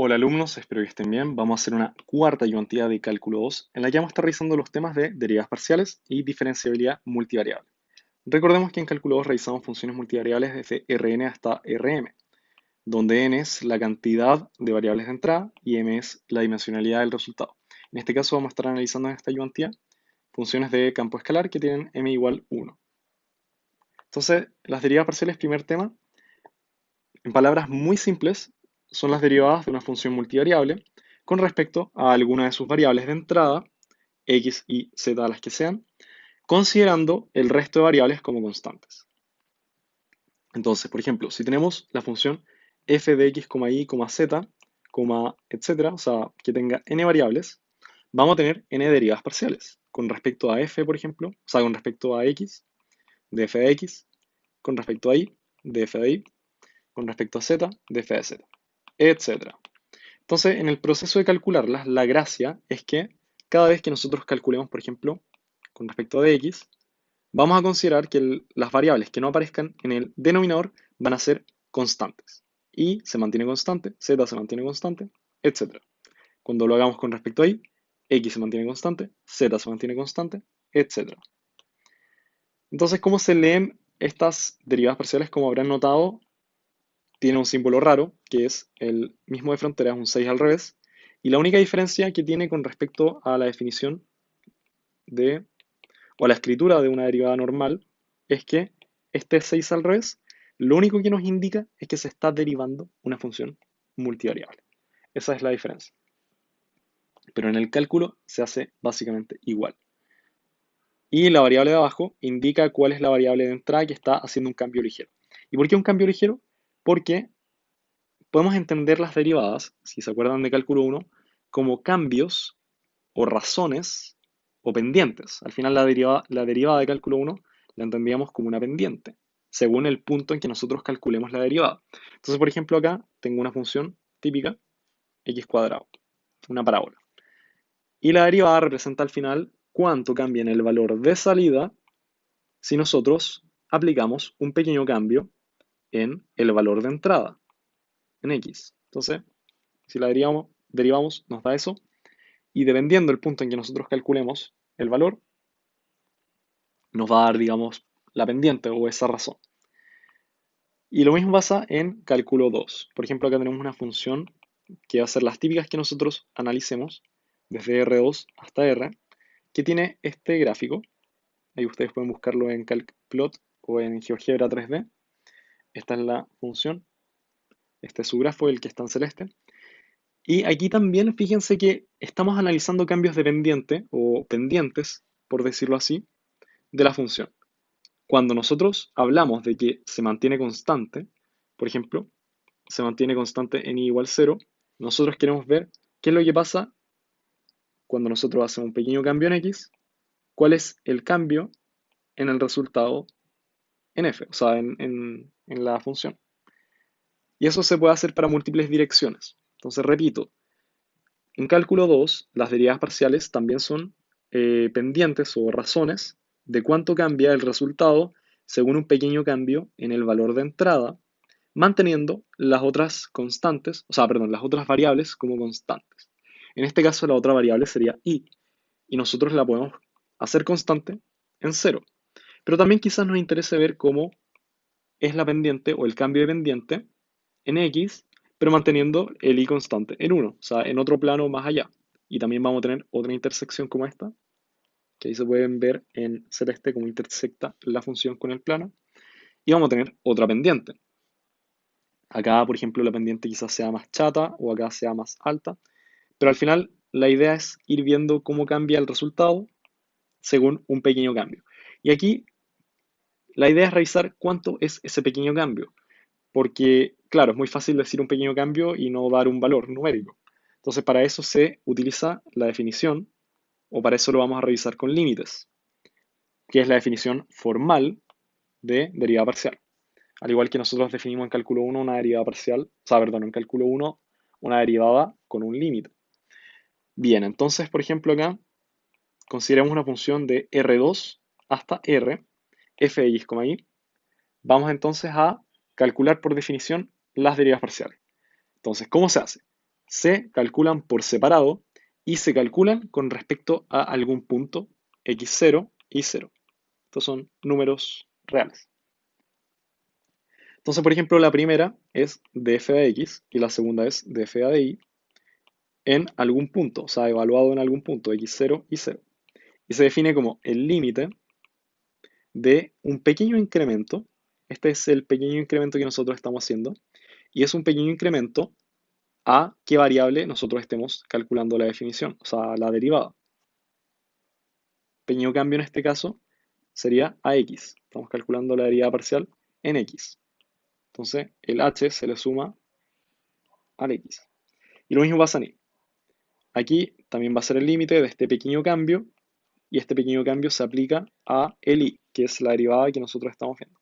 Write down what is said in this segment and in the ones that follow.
Hola alumnos, espero que estén bien. Vamos a hacer una cuarta ayudantía de cálculo 2 en la que vamos a estar revisando los temas de derivadas parciales y diferenciabilidad multivariable. Recordemos que en cálculo 2 revisamos funciones multivariables desde Rn hasta Rm, donde n es la cantidad de variables de entrada y m es la dimensionalidad del resultado. En este caso vamos a estar analizando en esta ayudantía funciones de campo escalar que tienen m igual 1. Entonces, las derivadas parciales, primer tema, en palabras muy simples, son las derivadas de una función multivariable con respecto a alguna de sus variables de entrada, x y z las que sean, considerando el resto de variables como constantes. Entonces, por ejemplo, si tenemos la función f de x, y, z, etcétera, o sea, que tenga n variables, vamos a tener n derivadas parciales con respecto a f, por ejemplo, o sea, con respecto a x, de f de x, con respecto a y, de f de y, con respecto a z, de f de z, etcétera. Entonces, en el proceso de calcularlas, la gracia es que cada vez que nosotros calculemos, por ejemplo, con respecto a dx, vamos a considerar que las variables que no aparezcan en el denominador van a ser constantes. Y se mantiene constante, z se mantiene constante, etc. Cuando lo hagamos con respecto a y, x se mantiene constante, z se mantiene constante, etc. Entonces, ¿cómo se leen estas derivadas parciales? Como habrán notado, tiene un símbolo raro, que es el mismo de frontera, es un 6 al revés. Y la única diferencia que tiene con respecto a la definición de, o a la escritura de una derivada normal, es que este 6 al revés, lo único que nos indica es que se está derivando una función multivariable. Esa es la diferencia. Pero en el cálculo se hace básicamente igual. Y la variable de abajo indica cuál es la variable de entrada que está haciendo un cambio ligero. ¿Y por qué un cambio ligero? Porque podemos entender las derivadas, si se acuerdan de cálculo 1, como cambios o razones o pendientes. Al final la derivada de cálculo 1 la entendíamos como una pendiente, según el punto en que nosotros calculemos la derivada. Entonces, por ejemplo, acá tengo una función típica, x cuadrado, una parábola. Y la derivada representa al final cuánto cambia en el valor de salida si nosotros aplicamos un pequeño cambio en el valor de entrada, en x. Entonces, si la derivamos, nos da eso. Y dependiendo del punto en que nosotros calculemos el valor, nos va a dar, digamos, la pendiente o esa razón. Y lo mismo pasa en cálculo 2. Por ejemplo, acá tenemos una función que va a ser las típicas que nosotros analicemos desde R2 hasta R, que tiene este gráfico. Ahí ustedes pueden buscarlo en CalcPlot o en GeoGebra 3D. Esta es la función. Este es su grafo, el que está en celeste. Y aquí también fíjense que estamos analizando cambios de pendiente o pendientes, por decirlo así, de la función. Cuando nosotros hablamos de que se mantiene constante, por ejemplo, se mantiene constante en i igual 0, nosotros queremos ver qué es lo que pasa cuando nosotros hacemos un pequeño cambio en x, cuál es el cambio en el resultado en f, o sea, en la función. Y eso se puede hacer para múltiples direcciones. Entonces, repito, en cálculo 2, las derivadas parciales también son pendientes o razones de cuánto cambia el resultado según un pequeño cambio en el valor de entrada, manteniendo las otras constantes, o sea, perdón, las otras variables como constantes. En este caso, la otra variable sería y nosotros la podemos hacer constante en 0. Pero también quizás nos interese ver cómo es la pendiente o el cambio de pendiente en x, pero manteniendo el y constante en 1, o sea, en otro plano más allá. Y también vamos a tener otra intersección como esta, que ahí se pueden ver en celeste cómo intersecta la función con el plano. Y vamos a tener otra pendiente. Acá, por ejemplo, la pendiente quizás sea más chata o acá sea más alta, pero al final la idea es ir viendo cómo cambia el resultado según un pequeño cambio. Y aquí la idea es revisar cuánto es ese pequeño cambio. Porque, claro, es muy fácil decir un pequeño cambio y no dar un valor numérico. Entonces, para eso se utiliza la definición, o para eso lo vamos a revisar con límites, que es la definición formal de derivada parcial. Al igual que nosotros definimos en cálculo 1 una derivada parcial, o sea, perdón, en cálculo 1 una derivada con un límite. Bien, entonces, por ejemplo, acá consideramos una función de R2 hasta R, f de x, y. Vamos entonces a calcular por definición las derivas parciales. Entonces, ¿cómo se hace? se calculan por separado y se calculan con respecto a algún punto x0 y 0. Estos son números reales. Entonces, por ejemplo, la primera es df de x y la segunda es df de y en algún punto, o sea, evaluado en algún punto, x0 y 0. Y se define como el límite de un pequeño incremento. Este es el pequeño incremento que nosotros estamos haciendo. Y es un pequeño incremento a qué variable nosotros estemos calculando la definición, o sea, la derivada. Pequeño cambio en este caso sería a x. Estamos calculando la derivada parcial en x. Entonces, el h se le suma al x. Y lo mismo pasa en y. Aquí también va a ser el límite de este pequeño cambio, y este pequeño cambio se aplica a el y, que es la derivada que nosotros estamos viendo.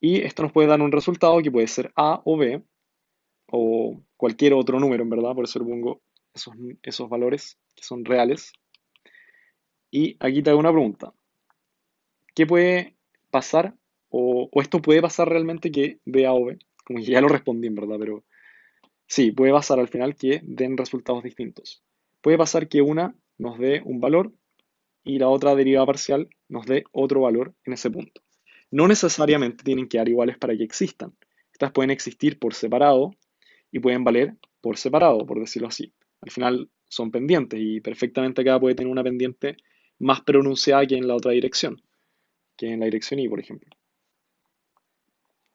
Y esto nos puede dar un resultado que puede ser a o b, o cualquier otro número, en verdad, por eso le pongo esos valores que son reales. Y aquí te hago una pregunta. ¿Qué puede pasar, o esto puede pasar realmente que dé A o B? Como que ya lo respondí, en verdad, pero sí, puede pasar al final que den resultados distintos. Puede pasar que una nos dé un valor y la otra derivada parcial nos dé otro valor en ese punto. No necesariamente tienen que dar iguales para que existan. Estas pueden existir por separado y pueden valer por separado, por decirlo así. Al final son pendientes y perfectamente acá puede tener una pendiente más pronunciada que en la otra dirección, que en la dirección Y, por ejemplo.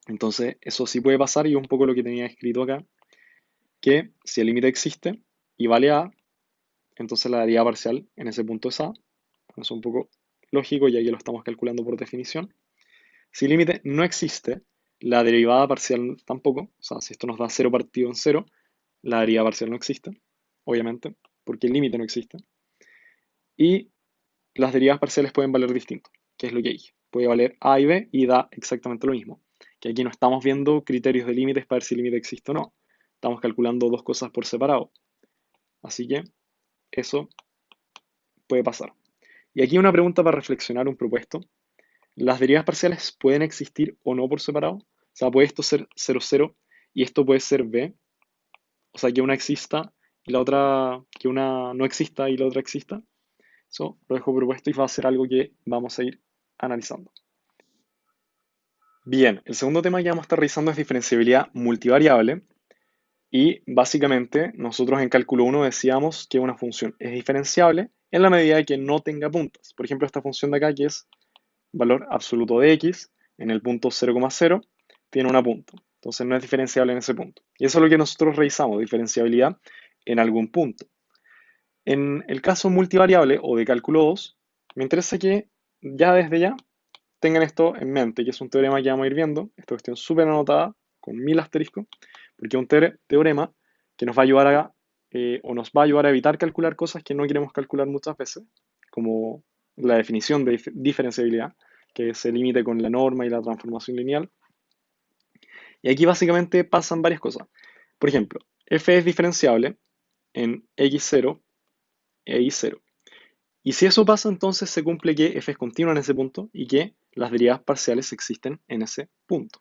Entonces, eso sí puede pasar y es un poco lo que tenía escrito acá, que si el límite existe y vale A, entonces la derivada parcial en ese punto es A. Eso es un poco lógico ya que lo estamos calculando por definición. Si el límite no existe, la derivada parcial tampoco. O sea, si esto nos da 0 partido en 0, la derivada parcial no existe, obviamente, porque el límite no existe. Y las derivadas parciales pueden valer distinto, que es lo que dije. Puede valer A y B y da exactamente lo mismo. Que aquí no estamos viendo criterios de límites para ver si el límite existe o no. Estamos calculando dos cosas por separado. Así que eso puede pasar. Y aquí una pregunta para reflexionar, un propuesto. ¿Las derivas parciales pueden existir o no por separado? O sea, ¿puede esto ser 0, 0 y esto puede ser b? O sea, que una exista y la otra, que una no exista y la otra exista. Eso lo dejo propuesto y va a ser algo que vamos a ir analizando. Bien, el segundo tema que vamos a estar revisando es diferenciabilidad multivariable. Y básicamente nosotros en cálculo 1 decíamos que una función es diferenciable en la medida de que no tenga puntas. Por ejemplo, esta función de acá que es valor absoluto de x en el punto 0,0 tiene una punta. Entonces no es diferenciable en ese punto. Y eso es lo que nosotros revisamos, diferenciabilidad en algún punto. En el caso multivariable o de cálculo 2, me interesa que ya desde ya tengan esto en mente, que es un teorema que vamos a ir viendo. Esta cuestión súper anotada, con 1000 asteriscos, porque es un teorema que nos va a ayudar o nos va a ayudar a evitar calcular cosas que no queremos calcular muchas veces, como la definición de diferenciabilidad, que se limite con la norma y la transformación lineal. Y aquí básicamente pasan varias cosas. Por ejemplo, f es diferenciable en x0 e y0. Y si eso pasa, entonces se cumple que f es continua en ese punto y que las derivadas parciales existen en ese punto.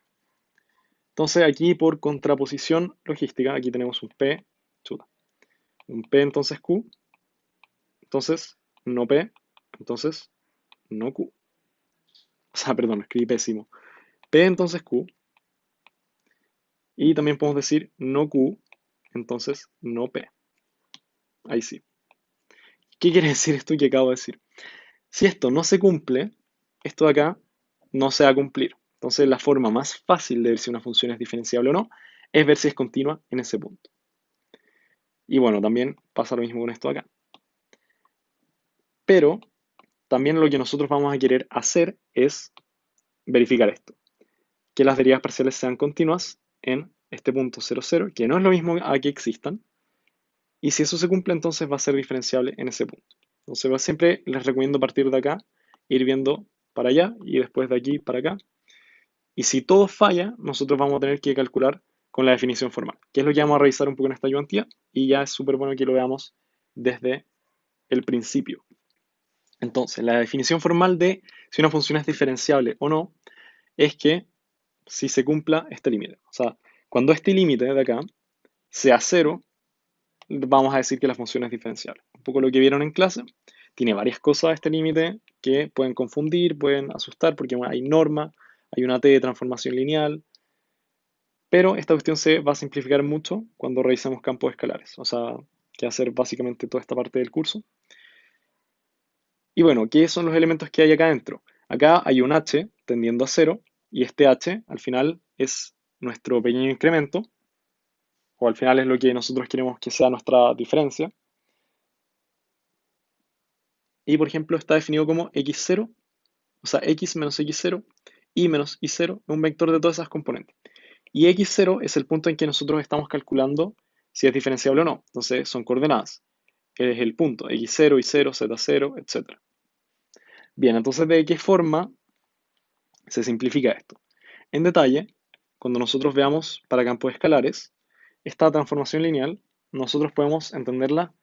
Entonces aquí por contraposición logística, aquí tenemos un P, un P entonces Q, entonces no P, entonces no Q. O sea, perdón, escribí pésimo. P entonces Q, y también podemos decir no Q, entonces no P. Ahí sí. ¿Qué quiere decir esto que acabo de decir? Si esto no se cumple, esto de acá no se va a cumplir. Entonces la forma más fácil de ver si una función es diferenciable o no es ver si es continua en ese punto. Y bueno, también pasa lo mismo con esto de acá. Pero también lo que nosotros vamos a querer hacer es verificar esto. Que las derivas parciales sean continuas en este punto 0, 0, que no es lo mismo a que existan. Y si eso se cumple, entonces va a ser diferenciable en ese punto. Entonces siempre les recomiendo partir de acá, ir viendo para allá y después de aquí para acá. Y si todo falla, nosotros vamos a tener que calcular con la definición formal, que es lo que vamos a revisar un poco en esta ayudantía, y ya es súper bueno que lo veamos desde el principio. Entonces, la definición formal de si una función es diferenciable o no es que si se cumpla este límite. O sea, cuando este límite de acá sea cero, vamos a decir que la función es diferenciable. Un poco lo que vieron en clase. Tiene varias cosas este límite que pueden confundir, pueden asustar, porque bueno, hay norma, hay una t de transformación lineal, pero esta cuestión se va a simplificar mucho cuando revisemos campos escalares, o sea, que va a ser básicamente toda esta parte del curso. Y bueno, ¿qué son los elementos que hay acá adentro? Acá hay un h tendiendo a cero, y este h al final es nuestro pequeño incremento, o al final es lo que nosotros queremos que sea nuestra diferencia. Y por ejemplo está definido como x0, o sea, x menos x0, y menos y0 es un vector de todas esas componentes. Y x0 es el punto en que nosotros estamos calculando si es diferenciable o no. Entonces son coordenadas. Es el punto, x0, y0, z0, etc. Bien, entonces ¿de qué forma se simplifica esto? En detalle, cuando nosotros veamos para campos escalares, esta transformación lineal, nosotros podemos entenderla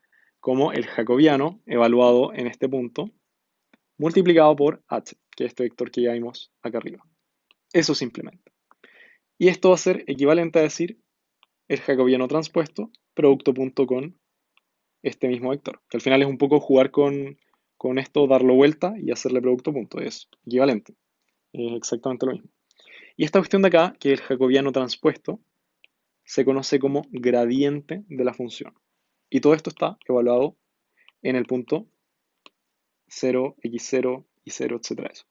como el jacobiano evaluado en este punto, multiplicado por h, que es este vector que ya vimos acá arriba. Eso simplemente. Y esto va a ser equivalente a decir el jacobiano transpuesto, producto punto con este mismo vector, que al final es un poco jugar con esto, darlo vuelta y hacerle producto punto, es equivalente, es exactamente lo mismo. Y esta cuestión de acá, que es el jacobiano transpuesto, se conoce como gradiente de la función. Y todo esto está evaluado en el punto 0, x0, y0, etc.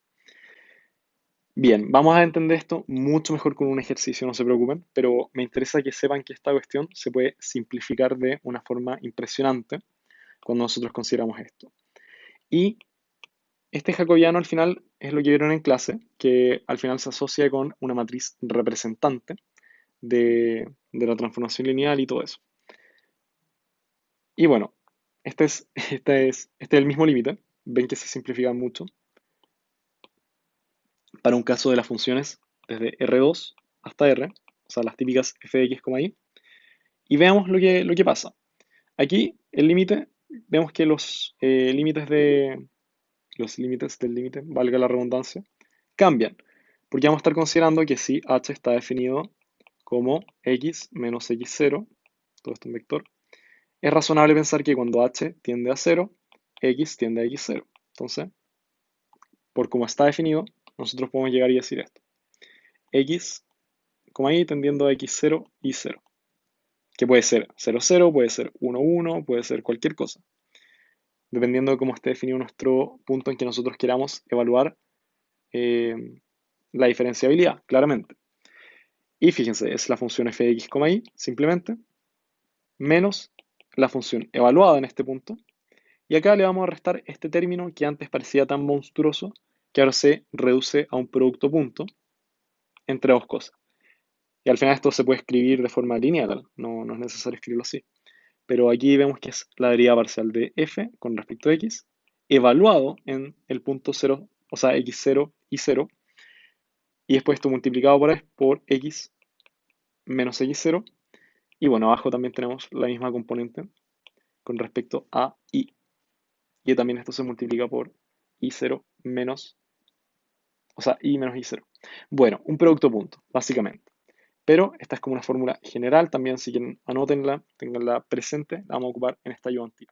Bien, vamos a entender esto mucho mejor con un ejercicio, no se preocupen, pero me interesa que sepan que esta cuestión se puede simplificar de una forma impresionante cuando nosotros consideramos esto. Y este jacobiano al final es lo que vieron en clase, que al final se asocia con una matriz representante de la transformación lineal y todo eso. Y bueno, este es el mismo límite, ven que se simplifica mucho, para un caso de las funciones desde R2 hasta R, o sea, las típicas f de x, y. Y veamos lo que pasa. Aquí el límite, vemos que los límites del límite, valga la redundancia, cambian, porque vamos a estar considerando que si h está definido como x menos x0, todo esto en vector, es razonable pensar que cuando h tiende a 0, x tiende a x0. Entonces, por cómo está definido, nosotros podemos llegar y decir esto. X, y tendiendo a x0 y 0, que puede ser 0, 0, puede ser 1, 1, puede ser cualquier cosa, dependiendo de cómo esté definido nuestro punto en que nosotros queramos evaluar eh, la diferenciabilidad, claramente. Y fíjense, es la función f de x, y, simplemente, menos la función evaluada en este punto. Y acá le vamos a restar este término que antes parecía tan monstruoso, que ahora se reduce a un producto punto entre dos cosas. Y al final esto se puede escribir de forma lineal, no es necesario escribirlo así. Pero aquí vemos que es la derivada parcial de f con respecto a x, evaluado en el punto 0, o sea, x0 y 0, y después esto multiplicado por x menos x0, y bueno, abajo también tenemos la misma componente con respecto a y. Y también esto se multiplica por i0 menos, o sea, i menos i0. Bueno, un producto punto, básicamente. Pero esta es como una fórmula general, también si quieren anótenla, tenganla presente, la vamos a ocupar en esta ayudantía.